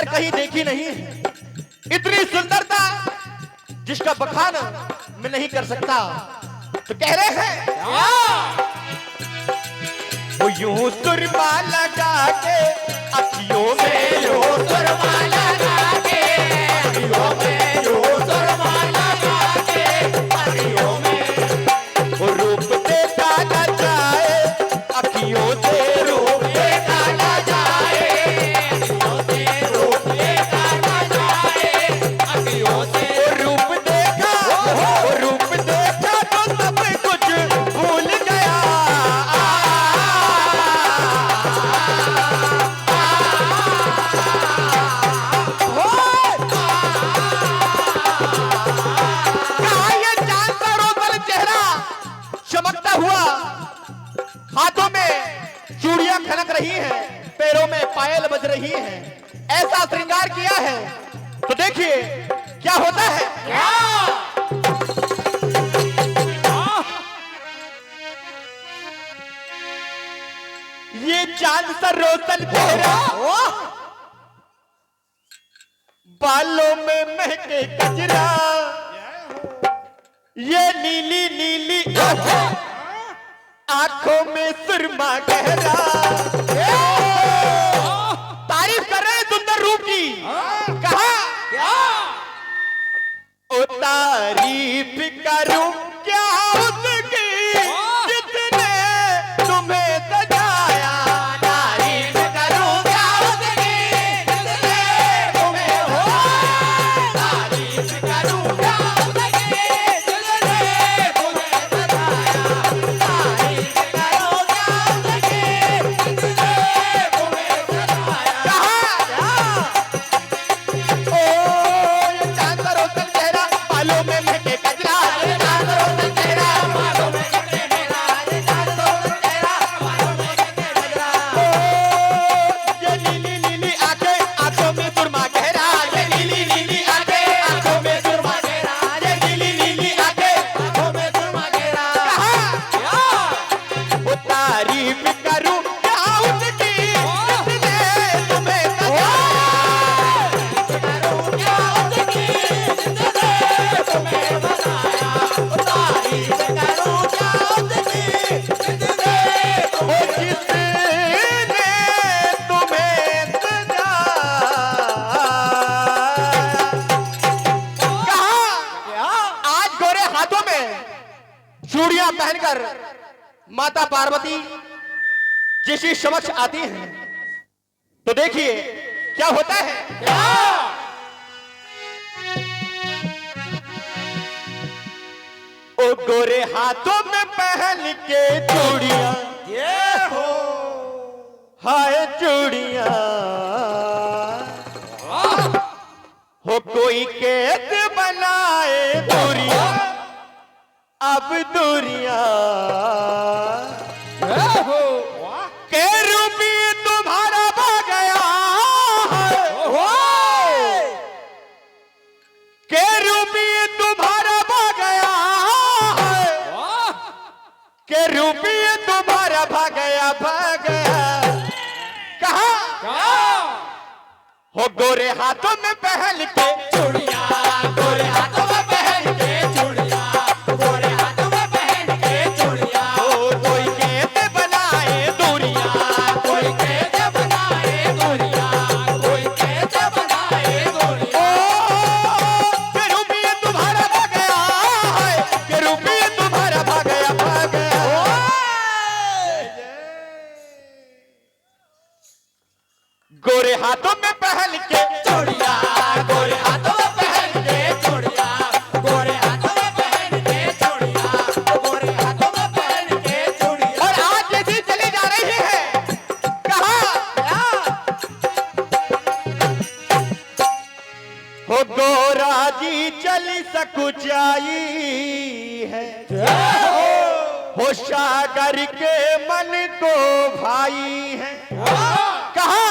कहीं देखी नहीं है। इतनी सुंदरता जिसका बखान मैं नहीं कर सकता। तो कह रहे हैं वो यूं सुरमा लगा के अखियों में यूं सुरमा लगा के अखियों में यूं सुरमा लगा के अखियों में वो रूप देखा न जाए अखियों से रूप देखा न जाए अखियों से रूप देखा न जाए अखियों से रूप देखा तो सब कुछ भूल गया। चमकता हुआ हाथों में चूड़ियां खनक रही हैं, पैरों में पायल बज रही हैं, ऐसा श्रृंगार किया है। तो देखिए क्या होता है। ये चांद सा रोशन चेहरा बालों में महके गजरा, ये नीली नीली आंखों में सुरमा गहरा। तारीफ कर रहे हैं सुंदर रूप की। कहा ओ तारीफ करूं क्या उसकी जिसने तुम्हें सजाया। तारीफ करूं क्या उसकी जिसने तुम्हें हो। तारीफ करूं क्या उसकी जिसने तुम्हें सजाया। तारीफ करूं क्या उसकी जिसने तुम्हें सजाया। ओ ये चांद सा रोशन चेहरा बालों में महके गजरा, ये चांद सा रोशन चेहरा बालों में महके गजरा, ये चांद सा रोशन चेहरा बालों में महके गजरा। ओ ये नीली नीली आंखें आंखों में सुरमा गहरा, ये नीली नीली आंखें आंखों में सुरमा गहरा, ये नीली नीली आंखें आंखों में सुरमा गहरा। कहा वो तारीफ करूं क्या उसकी जिसने तुम्हें सजाया। करूं क्या उसकी जिसने तुम्हें बनाया। तारीफ करूं क्या उसकी जिसने तुम्हें सजाया। कहा आज गोरे हाथों में चूड़ियां पहनकर माता पार्वती जिस समक्ष आती हैं, तो देखिए क्या होता है। ओ गोरे हाथों में पहन के चूड़ियां, ये हो हाय चूड़ियां, हो कोई कैसे बनाए दूरियां, अब दूरियां के रूपी तुम्हारा भाग गया है। के रूपी तुम्हारा भाग गया है। के रूपी तुम्हारा भाग गया भाग गया। कहा हो गोरे हाथों में पहन के चूड़ियां, गोरे हाथों में पहन के चूड़ियां, गोरे हाथों में पहन के चूड़ियां, हो कोई कैसे बनाए दूरियां, कोई कैसे बनाए दूरियां, कोई कैसे बनाए दूरियां। के रूपी तुम्हारा भाग गया है, के रूपी तुम्हारा भाग गया भाग गया। गोरे हाथों में पहन के चूड़ियां, गोरे हो गोरा जी चल सकुचाई है, हो सागर के मन को भाई है। कहा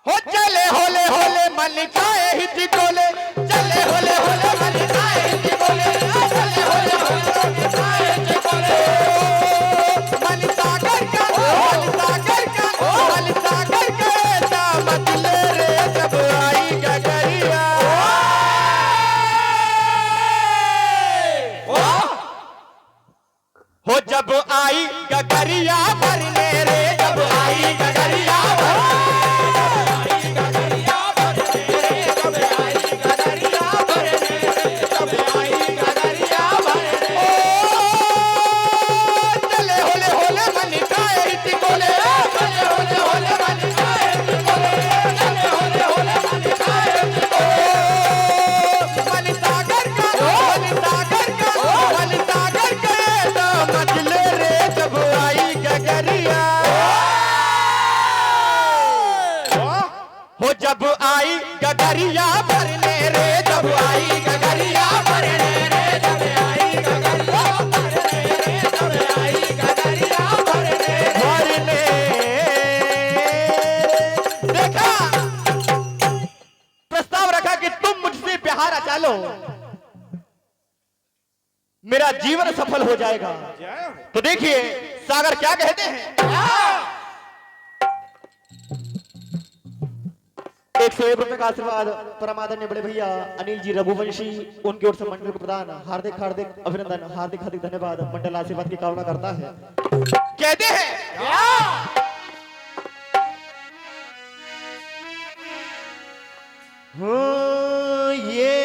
हो चले होले होले मन खाए हिच कोले, चले होले होले मन खाए हिच कोले, चले होले होले मन खाए हिच कोले। मन सागर का मन सागर का मन सागर का दामत ले रे जब आई गगरिया। हो जब आई गगरिया भरने रे, जब आई गगरिया जब आई गगरिया भरने रे, जब आई गगरिया भरने रे, जब आई गगरिया भरने रे, जब आई गगरिया भरने भरने। देखा प्रस्ताव रखा कि तुम मुझसे प्यार रचा लो, मेरा जीवन सफल हो जाएगा। तो देखिए सागर क्या कहते हैं। 101 रुपए का आशीर्वाद परमादरणीय बड़े भैया अनिल जी रघुवंशी, उनकी ओर से मंडल को प्रदान हार्दिक हार्दिक अभिनंदन, हार्दिक हार्दिक धन्यवाद। मंडल आशीर्वाद की कामना करता है। कहते हैं ये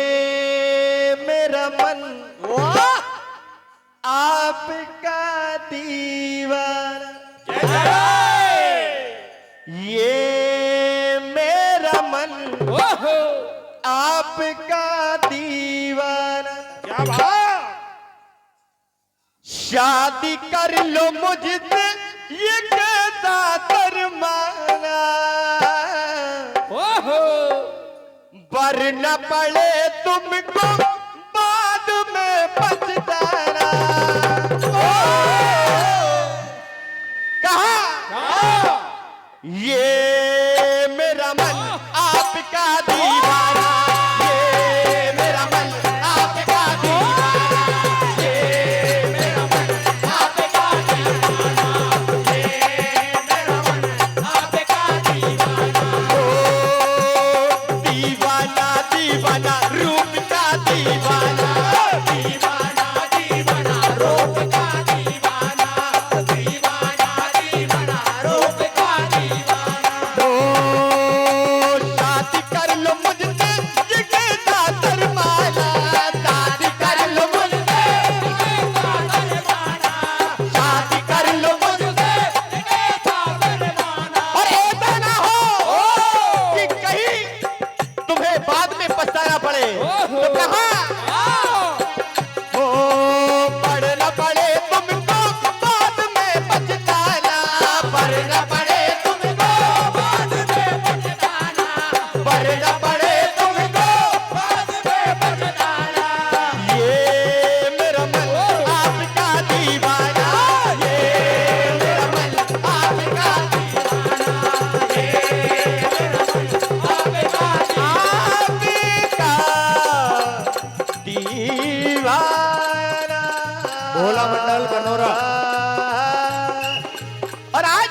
मेरा मन आपका दीवाना, ये आपका दीवाना, क्या बात। शादी कर लो मुझसे ये कहता फरमाना, वरना पड़े तुमको बाद में पछताना। कहा ये मेरा मन आपका दीवाना, ये मेरा मन आपका दीवाना, ये मेरा मन आपका दीवाना, ये मेरा मन आपका दीवाना। ओ दीवाना दीवाना रूप का दीवाना, दीवाना दीवाना रूप का दीवाना, दीवाना दीवाना रूप का दीवाना। शादी कर लो मुझसे ये कहता फरमाना, शादी कर लो मुझसे ये कहता फरमाना, शादी कर लो मुझसे ये कहता फरमाना। और ऐसा ना हो कि कहीं तुम्हें बाद में पछताना पड़े। तो कहा पढ़ना पड़े तुमको बाद में पछताना, पढ़ना पड़े तुमको बाद में पछताना, पढ़ना पड़े तुमको बाद में पछताना। ये मेरा मन आपका दीवाना, ये मेरा मन आपका दीवाना, ये मेरा मन आपका दीवाना। भोला मंडल कनौरा, और आज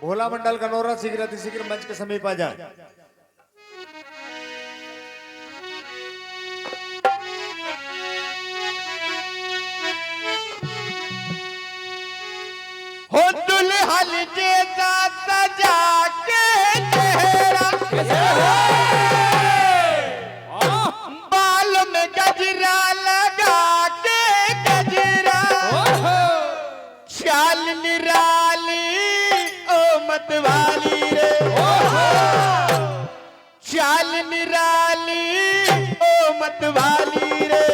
भोला मंडल कनौरा शीघ्र अतिशीघ्र मंच के समीप आ जाए। हो दुल्हन जैसा सजा के चेहरा, बाल में गजरा लगा के गजरा, चाल निराली ओ मतवाली रे, चाल निराली ओ मतवाली रे।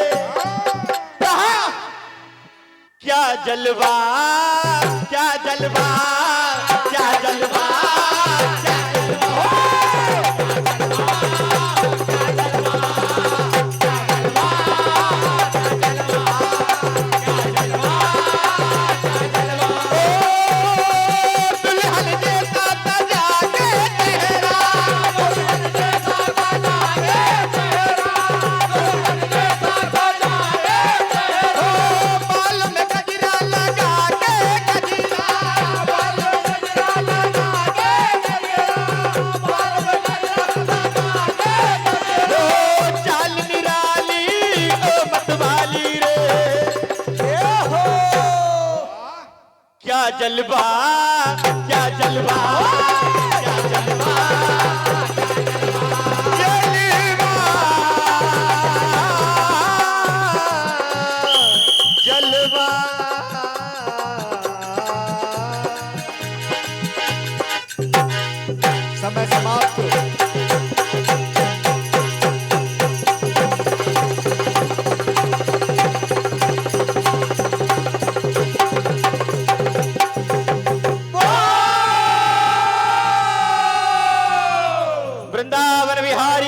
कहा क्या जलवा क्या जलवा क्या जलवा क्या जलवा, जलवा, क्या जलवा, क्या जलवा, जलवा, जलवा। समय समाप्त। वृंदावन विहारी